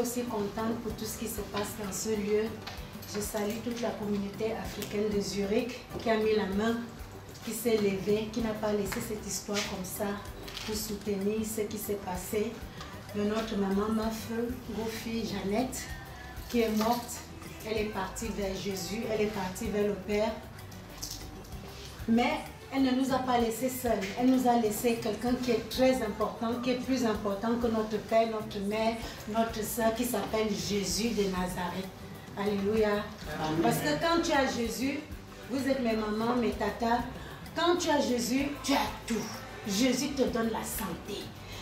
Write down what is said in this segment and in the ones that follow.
aussi contente pour tout ce qui se passe dans ce lieu. Je salue toute la communauté africaine de Zurich qui a mis la main, qui s'est levée, qui n'a pas laissé cette histoire comme ça pour soutenir ce qui s'est passé. De notre maman, ma feu, Gofi Jeannette, qui est morte. Elle est partie vers Jésus, elle est partie vers le Père. Mais elle ne nous a pas laissés seuls. Elle nous a laissé quelqu'un qui est très important, qui est plus important que notre père, notre mère, notre soeur, qui s'appelle Jésus de Nazareth. Alléluia. Amen. Parce que quand tu as Jésus, vous êtes mes mamans, mes tatas, quand tu as Jésus, tu as tout. Jésus te donne la santé.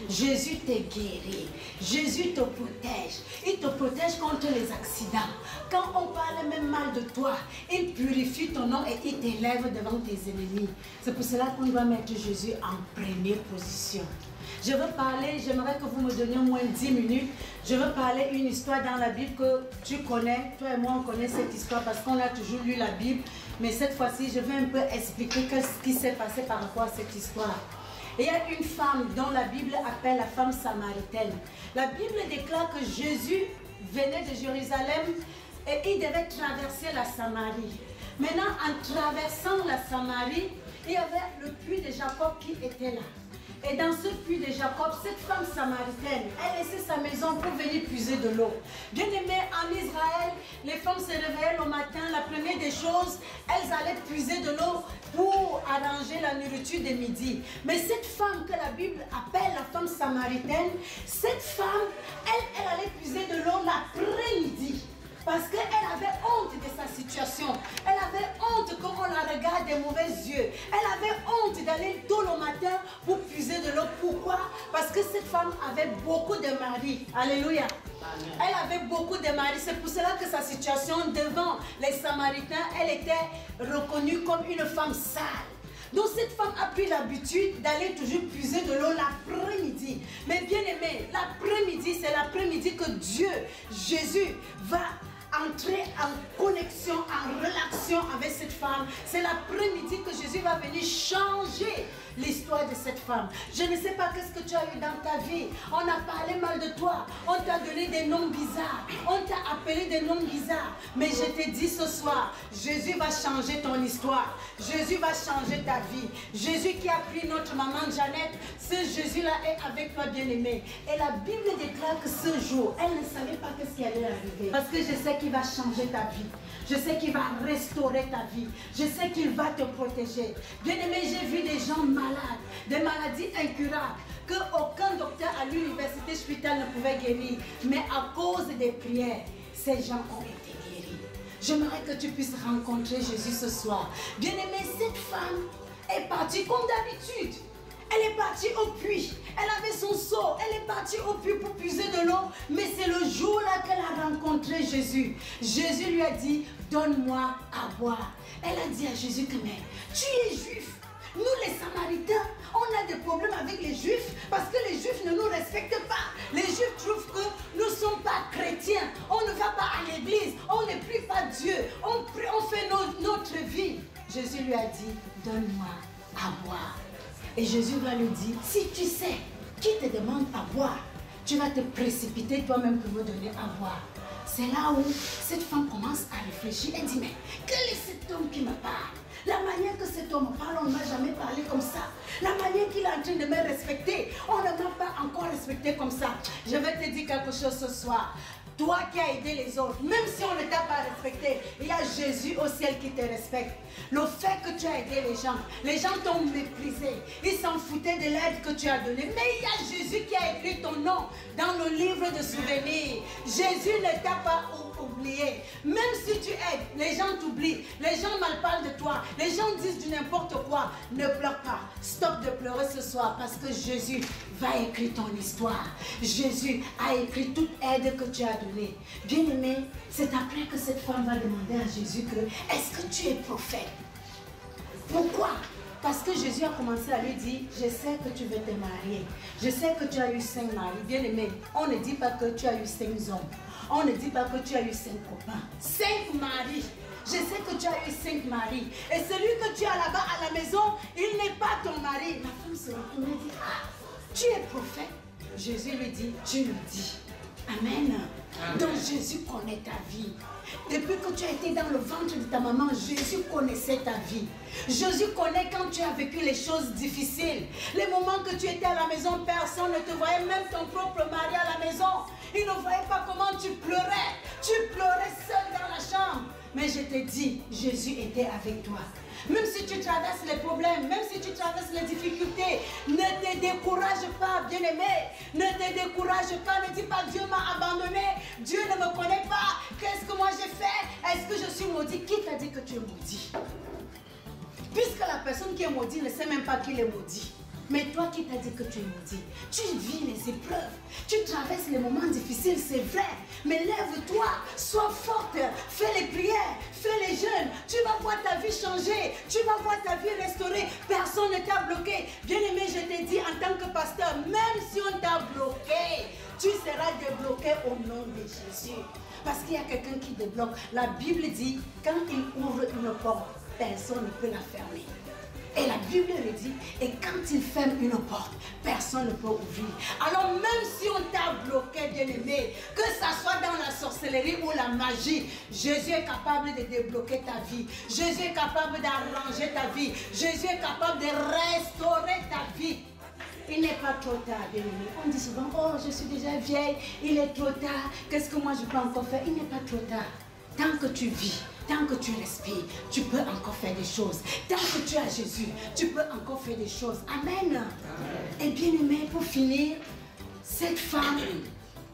Jésus te guérit. Jésus te protège. Il te protège contre les accidents. Quand on parle même mal de toi, il purifie ton nom et il t'élève devant tes ennemis. C'est pour cela qu'on doit mettre Jésus en première position. Je veux parler, j'aimerais que vous me donniez au moins 10 minutes. Je veux parler une histoire dans la Bible que tu connais. Toi et moi, on connaît cette histoire parce qu'on a toujours lu la Bible. Mais cette fois-ci, je veux un peu expliquer ce qui s'est passé par rapport à cette histoire. Et il y a une femme dont la Bible appelle la femme samaritaine. La Bible déclare que Jésus venait de Jérusalem et il devait traverser la Samarie. Maintenant, en traversant la Samarie, il y avait le puits de Jacob qui était là. Et dans ce puits de Jacob, cette femme samaritaine, elle laissait sa maison pour venir puiser de l'eau. Bien aimé, en Israël, les femmes se réveillaient le matin, la première des choses, elles allaient puiser de l'eau pour arranger la nourriture de midi. Mais cette femme que la Bible appelle la femme samaritaine, cette femme, elle allait puiser de l'eau l'après-midi. Parce qu'elle avait honte de sa situation. Elle avait honte qu'on la regarde des mauvais yeux. Elle avait honte d'aller tôt le matin pour puiser de l'eau. Pourquoi? Parce que cette femme avait beaucoup de maris. Alléluia. Amen. Elle avait beaucoup de maris. C'est pour cela que sa situation devant les Samaritains, elle était reconnue comme une femme sale. Donc cette femme a pris l'habitude d'aller toujours puiser de l'eau l'après-midi. Mais bien aimé, l'après-midi, c'est l'après-midi que Dieu, Jésus, va entrer en connexion, en relation avec cette femme. C'est l'après-midi que Jésus va venir changer l'histoire de cette femme. Je ne sais pas qu'est-ce que tu as eu dans ta vie. On a parlé mal de toi. On t'a donné des noms bizarres. On t'a appelé des noms bizarres. Mais je te dis ce soir, Jésus va changer ton histoire. Jésus va changer ta vie. Jésus qui a pris notre maman Jeannette, ce Jésus-là est avec toi, bien-aimé. Et la Bible déclare que ce jour, elle ne savait pas qu'est-ce qui allait arriver. Parce que je sais qu'il va changer ta vie. Je sais qu'il va restaurer ta vie. Je sais qu'il va te protéger. Bien-aimé, j'ai vu des gens malades, des maladies incurables, qu'aucun docteur à l'université hospitalière ne pouvait guérir. Mais à cause des prières, ces gens ont été guéris. J'aimerais que tu puisses rencontrer Jésus ce soir. Bien-aimé, cette femme est partie comme d'habitude. Elle est partie au puits. Elle avait son seau. Elle est partie au puits pour puiser de l'eau. Mais c'est le jour-là qu'elle a rencontré Jésus. Jésus lui a dit, donne-moi à boire. Elle a dit à Jésus que, mais tu es juif. Nous les Samaritains, on a des problèmes avec les Juifs parce que les Juifs ne nous respectent pas. Les Juifs trouvent que nous ne sommes pas chrétiens. On ne va pas à l'église. On ne prie pas Dieu. On fait notre vie. Jésus lui a dit, donne-moi à boire. Et Jésus va lui dire, si tu sais qui te demande à boire, tu vas te précipiter toi-même pour me donner à boire. C'est là où cette femme commence à réfléchir. Elle dit, mais quel est cet homme qui me parle? La manière que cet homme me parle, on ne m'a jamais parlé comme ça. La manière qu'il est en train de me respecter, on ne m'a pas encore respecté comme ça. Je vais te dire quelque chose ce soir. Toi qui as aidé les autres, même si on ne t'a pas respecté, il y a Jésus au ciel qui te respecte. Le fait que tu as aidé les gens t'ont méprisé. Ils s'en foutaient de l'aide que tu as donnée. Mais il y a Jésus qui a écrit ton nom dans le livre de souvenirs. Jésus ne t'a pas oublié. Même si tu aides, les gens t'oublient. Les gens mal parlent de toi. Les gens disent du n'importe quoi. Ne pleure pas. Stop de pleurer ce soir parce que Jésus va écrire ton histoire. Jésus a écrit toute aide que tu as donnée. Bien-aimé, c'est après que cette femme va demander à Jésus que, est-ce que tu es prophète? Pourquoi? Parce que Jésus a commencé à lui dire, je sais que tu veux te marier. Je sais que tu as eu 5 maris. Bien-aimé, on ne dit pas que tu as eu 5 hommes. On ne dit pas que tu as eu 5 copains. 5 maris. Je sais que tu as eu 5 maris. Et celui que tu as là-bas à la maison, il n'est pas ton mari. La femme se retourne et dit, ah, tu es prophète. Jésus lui dit, tu le dis. Amen. Donc Jésus connaît ta vie. Depuis que tu as été dans le ventre de ta maman, Jésus connaissait ta vie. Jésus connaît quand tu as vécu les choses difficiles. Les moments que tu étais à la maison, personne ne te voyait, même ton propre mari à la maison. Il ne voyait pas comment tu pleurais. Tu pleurais seul dans la chambre. Mais je te dis, Jésus était avec toi. Même si tu traverses les problèmes, même si tu traverses les difficultés, ne te décourage pas, bien-aimé. Ne te décourage pas, ne dis pas Dieu m'a abandonné, Dieu ne me connaît pas, qu'est-ce que moi j'ai fait? Est-ce que je suis maudit? Qui t'a dit que tu es maudit? Puisque la personne qui est maudite ne sait même pas qu'il est maudit. Mais toi qui t'as dit que tu es maudit, tu vis les épreuves, tu traverses les moments difficiles, c'est vrai. Mais lève-toi, sois forte, fais les prières, fais les jeûnes. Tu vas voir ta vie changer, tu vas voir ta vie restaurée. Personne ne t'a bloqué. Bien-aimé, je t'ai dit en tant que pasteur, même si on t'a bloqué, tu seras débloqué au nom de Jésus. Parce qu'il y a quelqu'un qui débloque. La Bible dit, quand il ouvre une porte, personne ne peut la fermer. Et la Bible le dit, et quand il ferme une porte, personne ne peut ouvrir. Alors même si on t'a bloqué, bien-aimé, que ça soit dans la sorcellerie ou la magie, Jésus est capable de débloquer ta vie. Jésus est capable d'arranger ta vie. Jésus est capable de restaurer ta vie. Il n'est pas trop tard, bien-aimé. On dit souvent, oh, je suis déjà vieille, il est trop tard, qu'est-ce que moi je peux encore faire? Il n'est pas trop tard. Tant que tu vis, tant que tu respires, tu peux encore faire des choses. Tant que tu as Jésus, tu peux encore faire des choses. Amen. Amen. Et bien aimé, pour finir, cette femme,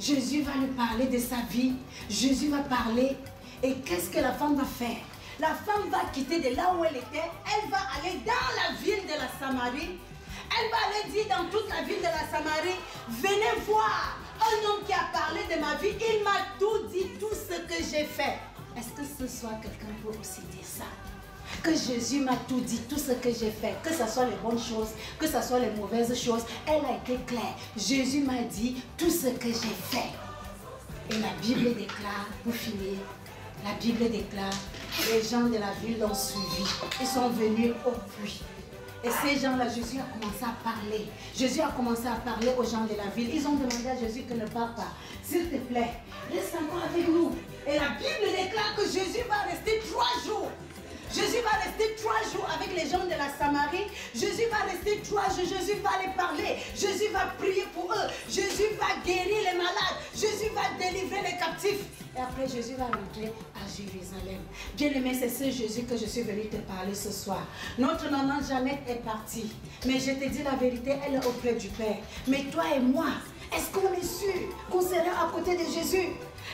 Jésus va lui parler de sa vie. Jésus va parler. Et qu'est-ce que la femme va faire? La femme va quitter de là où elle était. Elle va aller dans la ville de la Samarie. Elle va aller dire dans toute la ville de la Samarie, venez voir un homme qui a parlé de ma vie. Il m'a tout dit, tout ce que j'ai fait. Est-ce que ce soir quelqu'un peut aussi dire ça? Que Jésus m'a tout dit, tout ce que j'ai fait, que ce soit les bonnes choses, que ce soit les mauvaises choses. Elle a été claire. Jésus m'a dit tout ce que j'ai fait. Et la Bible déclare, pour finir, la Bible déclare, les gens de la ville l'ont suivi. Ils sont venus au puits. Et ces gens-là, Jésus a commencé à parler. Jésus a commencé à parler aux gens de la ville. Ils ont demandé à Jésus que ne parte pas. S'il te plaît, reste encore avec nous. Et la Bible déclare que Jésus va rester 3 jours. Jésus va rester 3 jours avec les gens de la Samarie. Jésus va rester 3 jours. Jésus va les parler. Jésus va prier pour eux. Jésus va guérir les malades. Jésus va délivrer les captifs. Et après, Jésus va rentrer à Jérusalem. Bien-aimé, c'est ce Jésus que je suis venue te parler ce soir. Notre maman Jeannette est partie. Mais je te dis la vérité, elle est auprès du Père. Mais toi et moi, est-ce qu'on est sûr qu'on serait à côté de Jésus?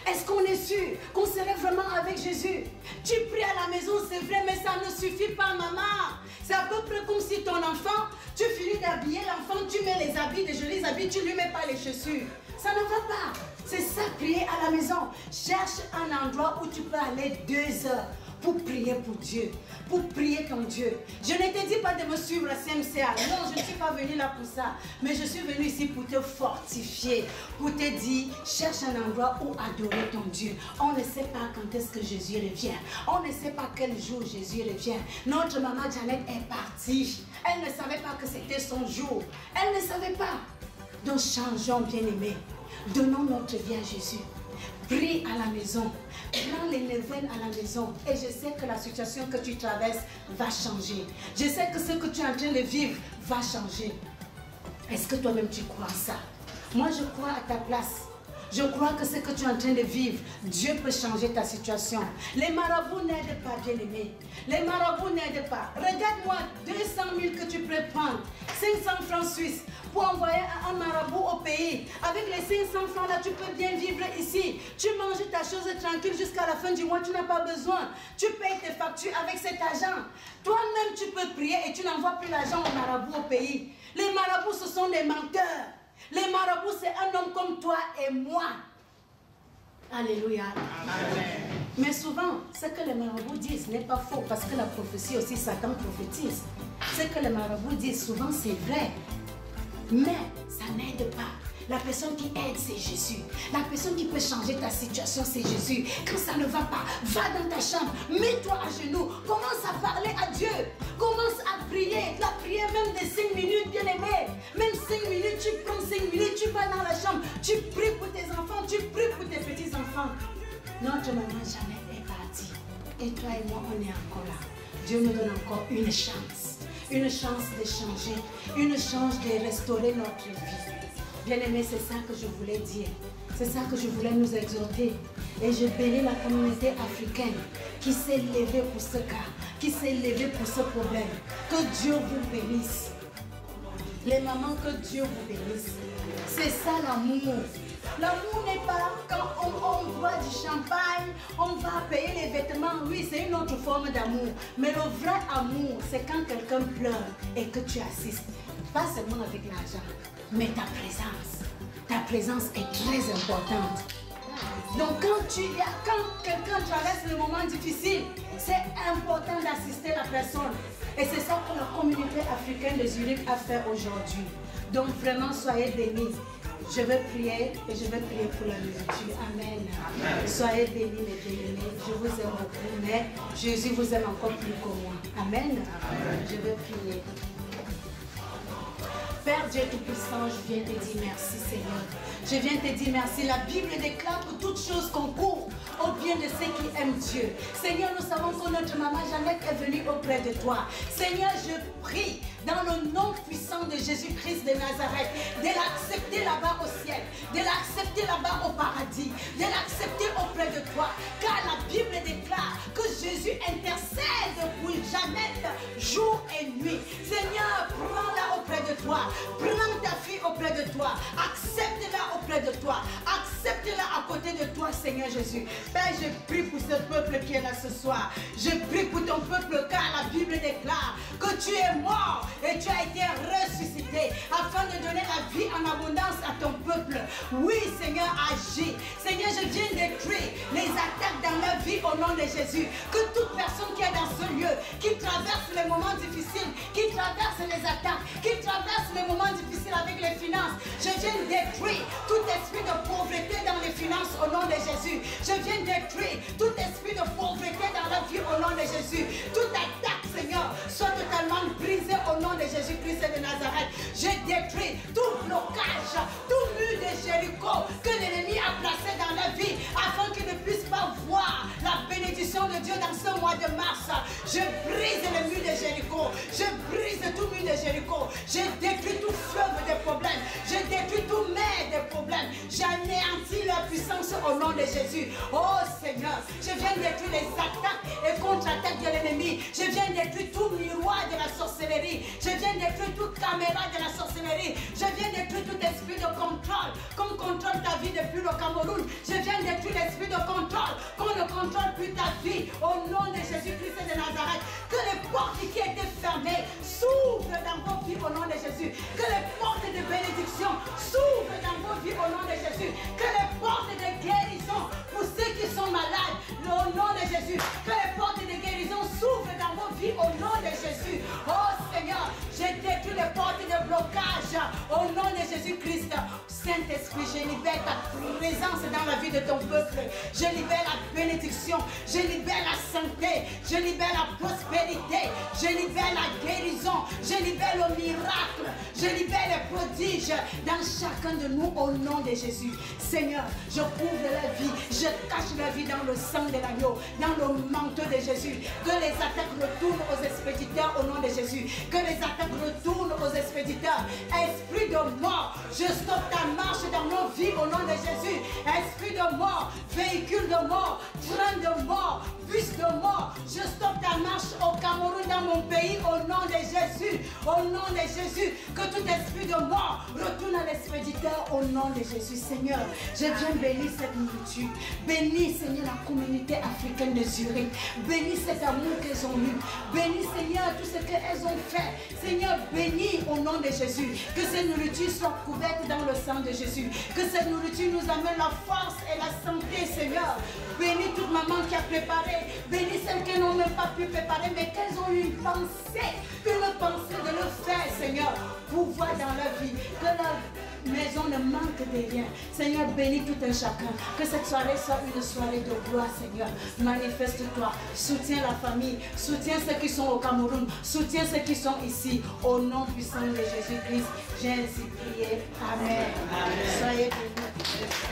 Est-ce qu'on est sûr qu'on serait vraiment avec Jésus? Tu pries à la maison, c'est vrai, mais ça ne suffit pas, maman. C'est à peu près comme si ton enfant, tu finis d'habiller l'enfant, tu mets les habits, des jolis habits, tu ne lui mets pas les chaussures. Ça ne va pas. C'est ça, prier à la maison. Cherche un endroit où tu peux aller 2 heures pour prier pour Dieu, pour prier ton Dieu. Je ne te dis pas de me suivre à CMCA. Non, je ne suis pas venue là pour ça. Mais je suis venue ici pour te fortifier, pour te dire, cherche un endroit où adorer ton Dieu. On ne sait pas quand est-ce que Jésus revient. On ne sait pas quel jour Jésus revient. Notre maman Jeannette est partie. Elle ne savait pas que c'était son jour. Elle ne savait pas. Donc changeons, bien-aimés. Donnons notre vie à Jésus. Prie à la maison. Prends les neuvaines à la maison. Et je sais que la situation que tu traverses va changer. Je sais que ce que tu es en train de vivre va changer. Est-ce que toi-même tu crois ça? Moi je crois à ta place. Je crois que ce que tu es en train de vivre, Dieu peut changer ta situation. Les marabouts n'aident pas, bien-aimés. Les marabouts n'aident pas. Regarde-moi, 200 000 que tu peux prendre, 500 francs suisses pour envoyer un marabout au pays. Avec les 500 francs là, tu peux bien vivre ici. Tu manges ta chose tranquille jusqu'à la fin du mois, tu n'as pas besoin. Tu payes tes factures avec cet argent. Toi-même, tu peux prier et tu n'envoies plus l'argent au marabout au pays. Les marabouts, ce sont des menteurs. Les marabouts, c'est un homme comme toi et moi. Alléluia. Amen. Mais souvent, ce que les marabouts disent n'est pas faux, parce que la prophétie aussi, Satan prophétise. Ce que les marabouts disent souvent, c'est vrai. Mais ça n'aide pas. La personne qui aide, c'est Jésus. La personne qui peut changer ta situation, c'est Jésus. Quand ça ne va pas, va dans ta chambre, mets-toi à genoux, commence à parler à Dieu, commence à prier. La prière même de 5 minutes, bien aimé. Même 5 minutes, tu prends 5 minutes, tu vas dans la chambre, tu pries pour tes enfants, tu pries pour tes petits-enfants. Notre maman Jeannette est partie. Et toi et moi, on est encore là. Dieu nous donne encore une chance de changer, une chance de restaurer notre vie. Bien-aimé, c'est ça que je voulais dire. C'est ça que je voulais nous exhorter. Et je bénis la communauté africaine qui s'est levée pour ce cas, qui s'est levée pour ce problème. Que Dieu vous bénisse. Les mamans, que Dieu vous bénisse. C'est ça l'amour. L'amour n'est pas quand on boit du champagne, on va payer les vêtements. Oui, c'est une autre forme d'amour. Mais le vrai amour, c'est quand quelqu'un pleure et que tu assistes. Pas seulement avec l'argent, mais ta présence. Ta présence est très importante. Donc quand quelqu'un traverse le moment difficile, c'est important d'assister la personne. Et c'est ça que la communauté africaine de Zurich a fait aujourd'hui. Donc vraiment, soyez bénis. Je vais prier et je vais prier pour la nourriture. Amen. Amen. Soyez bénis les bien-aimés. Je vous aime beaucoup, mais Jésus vous aime encore plus que moi. Amen. Amen. Je vais prier. Père Dieu Tout-Puissant, je viens te dire merci Seigneur. Je viens te dire merci. La Bible déclare que toutes choses concourent au bien de ceux qui aiment Dieu. Seigneur, nous savons que notre maman Jeannette est venue auprès de toi. Seigneur, je prie dans le nom puissant de Jésus-Christ de Nazareth, de l'accepter là-bas au ciel, de l'accepter là-bas au paradis, de l'accepter auprès de toi. Car la Bible déclare que Jésus intercède pour Jeannette jour et nuit. Seigneur, prends-la auprès de toi. Prends ta fille auprès de toi. Accepte-la auprès de toi. Accepte-la à côté de toi, Seigneur Jésus. Père, je prie pour ce peuple qui est là ce soir. Je prie pour ton peuple car la Bible déclare que tu es mort et tu as été ressuscité afin de donner la vie en abondance à ton peuple. Oui, Seigneur, agis. Seigneur, je viens détruire les attaques dans la vie au nom de Jésus. Que toute personne qui est dans ce lieu, qui traverse les moments difficiles, qui traverse les attaques, qui traverse les moments difficiles avec les finances, je viens détruire tout esprit de pauvreté dans les finances au nom de Jésus. Je viens détruire tout esprit de pauvreté dans la vie au nom de Jésus. Toute attaque, Seigneur, soit totalement brisée au nom de Jésus-Christ de Nazareth. Je détruis tout blocage, tout mur de Jéricho que l'ennemi a placé dans la vie afin qu'il ne puisse pas voir la bénédiction de Dieu dans ce mois de mars. Je brise le mur de Jéricho. Je brise tout mur de Jéricho. Je détruis tout fleuve de problèmes. Je détruis tout mer de problèmes. J'anéantis la puissance au nom de Jésus. Oh Seigneur, je viens détruire les attaques et contre-attaques de l'ennemi. Je viens détruire tout miroir de la sorcellerie. Je viens détruire toute caméra de la sorcellerie. Je viens détruire tout esprit de contrôle comme contrôle ta vie depuis le Cameroun. Je viens détruire l'esprit de contrôle qu'on ne contrôle plus ta vie au nom de Jésus-Christ de Nazareth. Que les portes qui étaient fermées s'ouvrent dans vos vies au nom de Jésus. Que les portes de bénédiction s'ouvrent dans vos vies au nom de Jésus. Que les portes de guérison pour ceux qui sont malades au nom de Jésus. Que les portes de guérison s'ouvrent dans vos vies au nom de Jésus. Oh Seigneur, je détruis les portes de blocage au nom de Jésus-Christ. Saint-Esprit, je libère ta présence dans la vie de ton peuple. Je libère la bénédiction. Je libère la santé. Je libère la prospérité. Je libère la guérison. Je libère le miracle. Je libère les prodiges dans chacun de nous au nom de Jésus. Seigneur, je couvre la vie. Je cache la vie dans le sang de l'agneau, dans le manteau de Jésus. Que les attaques retournent aux expéditeurs au nom de Jésus. Que les attaques retournent aux expéditeurs. Esprit de mort, je stoppe ta marche dans nos vies au nom de Jésus. Esprit de mort, véhicule de mort, train de mort, bus de mort, je stoppe ta marche au Cameroun, dans mon pays, au nom de Jésus. Au nom de Jésus, que tout esprit de mort retourne à l'expéditeur au nom de Jésus. Seigneur, je viens bénir cette nourriture. Bénis, Seigneur, la communauté africaine de Zurich. Bénis cet amour qu'elles ont eu. Bénis, Seigneur, tout ce qu'elles ont fait. Seigneur, bénis au nom de Jésus. Que cette nourriture soit couverte dans le sang de Jésus. Que cette nourriture nous amène la force et la santé, Seigneur. Bénis toute maman qui a préparé. Bénis celles qui n'ont même pas pu préparer, mais qu'elles ont eu une pensée de le faire, Seigneur, pour voir dans la vie. Que la maison ne manque de rien. Seigneur, bénis tout un chacun. Que cette soirée soit une soirée de gloire, Seigneur. Manifeste-toi. Soutiens la famille. Soutiens ceux qui sont au Cameroun. Soutiens ceux qui sont ici. Au nom puissant de Jésus-Christ, j'ai ainsi prié. Amen. Soyez bénis.